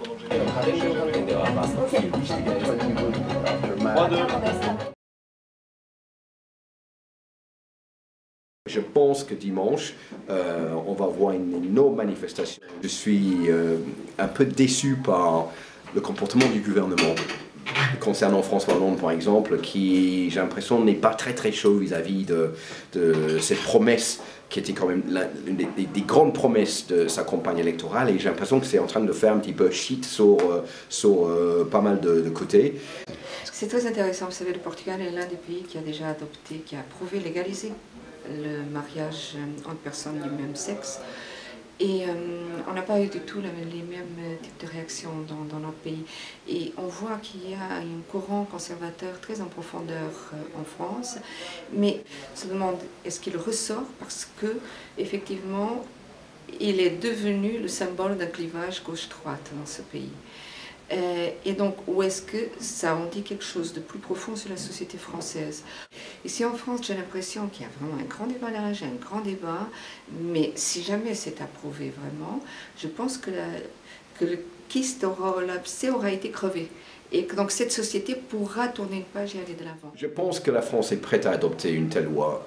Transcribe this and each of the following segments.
Je pense que dimanche, on va voir une énorme manifestation. Je suis un peu déçu par le comportement du gouvernement concernant François Hollande, par exemple, qui, j'ai l'impression, n'est pas très chaud vis-à-vis de cette promesse qui était quand même l'une des grandes promesses de sa campagne électorale, et j'ai l'impression que c'est en train de faire un petit peu shit sur pas mal de côtés. C'est très intéressant. Vous savez, le Portugal est l'un des pays qui a déjà adopté, qui a approuvé, légalisé le mariage entre personnes du même sexe. Et on n'a pas eu du tout les mêmes types de réactions dans notre pays. Et on voit qu'il y a un courant conservateur très en profondeur en France, mais on se demande est-ce qu'il ressort parce que effectivement il est devenu le symbole d'un clivage gauche-droite dans ce pays. Et donc, où est-ce que ça en dit quelque chose de plus profond sur la société française? Ici en France, j'ai l'impression qu'il y a vraiment un grand déballage, un grand débat, mais si jamais c'est approuvé vraiment, je pense que le kyste aura été crevé. Et que donc cette société pourra tourner une page et aller de l'avant. Je pense que la France est prête à adopter une telle loi.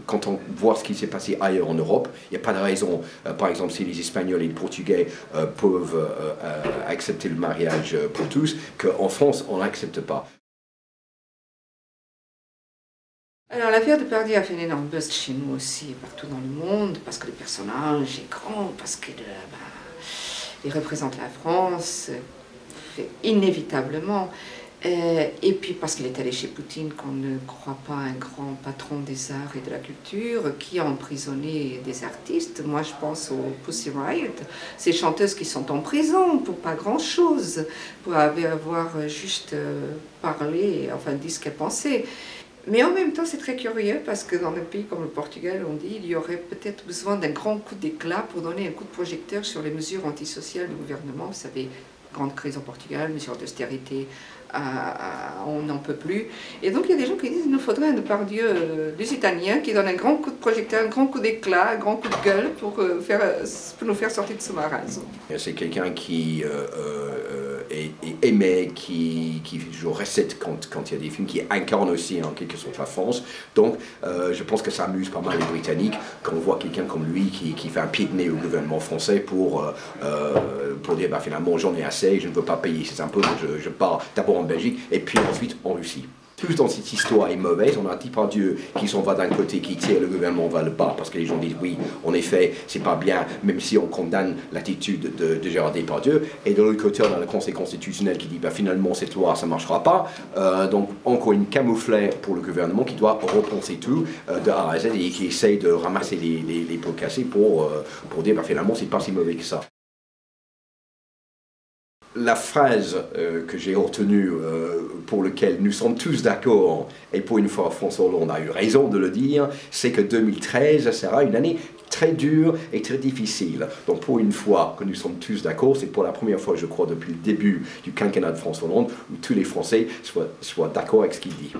Quand on voit ce qui s'est passé ailleurs en Europe, il n'y a pas de raison, par exemple, si les Espagnols et les Portugais peuvent accepter le mariage pour tous, qu'en France, on n'accepte pas. Alors l'affaire de Depardieu a fait un énorme buzz chez nous aussi, partout dans le monde, parce que le personnage est grand, parce qu'il représente la France, inévitablement, et puis parce qu'il est allé chez Poutine, qu'on ne croit pas un grand patron des arts et de la culture, qui a emprisonné des artistes. Moi je pense aux Pussy Riot, ces chanteuses qui sont en prison pour pas grand chose, pour avoir juste parlé, enfin dit ce qu'elles pensaient. Mais en même temps, c'est très curieux parce que dans un pays comme le Portugal, on dit qu'il y aurait peut-être besoin d'un grand coup d'éclat pour donner un coup de projecteur sur les mesures antisociales du gouvernement. Vous savez, grande crise au Portugal, mesures d'austérité, on n'en peut plus. Et donc il y a des gens qui disent qu'il nous faudrait un Depardieu lusitannien qui donne un grand coup de projecteur, un grand coup d'éclat, un grand coup de gueule pour nous faire sortir de ce marasme. C'est quelqu'un qui est aimé, qui joue recette quand il y a des films, qui incarne aussi en quelque sorte la France. Donc je pense que ça amuse pas mal les Britanniques quand on voit quelqu'un comme lui qui fait un pied de nez au gouvernement français pour dire bah, finalement j'en ai assez, je ne veux pas payer ces impôts, je pars d'abord en Belgique et puis ensuite en Russie. Plus dans cette histoire est mauvaise, on a un Depardieu qui s'en va d'un côté, qui tire le gouvernement vers le bas, parce que les gens disent oui, en effet, c'est pas bien, même si on condamne l'attitude de Gérard Depardieu, et de l'autre côté, on a le Conseil constitutionnel qui dit bah, finalement cette loi ça marchera pas, donc encore une camouflet pour le gouvernement qui doit repenser tout de A à Z et qui essaye de ramasser les pots cassés pour dire bah, finalement c'est pas si mauvais que ça. La phrase que j'ai retenue, pour laquelle nous sommes tous d'accord, et pour une fois François Hollande a eu raison de le dire, c'est que 2013 sera une année très dure et très difficile. Donc pour une fois que nous sommes tous d'accord, c'est pour la première fois je crois depuis le début du quinquennat de François Hollande où tous les Français soient d'accord avec ce qu'il dit.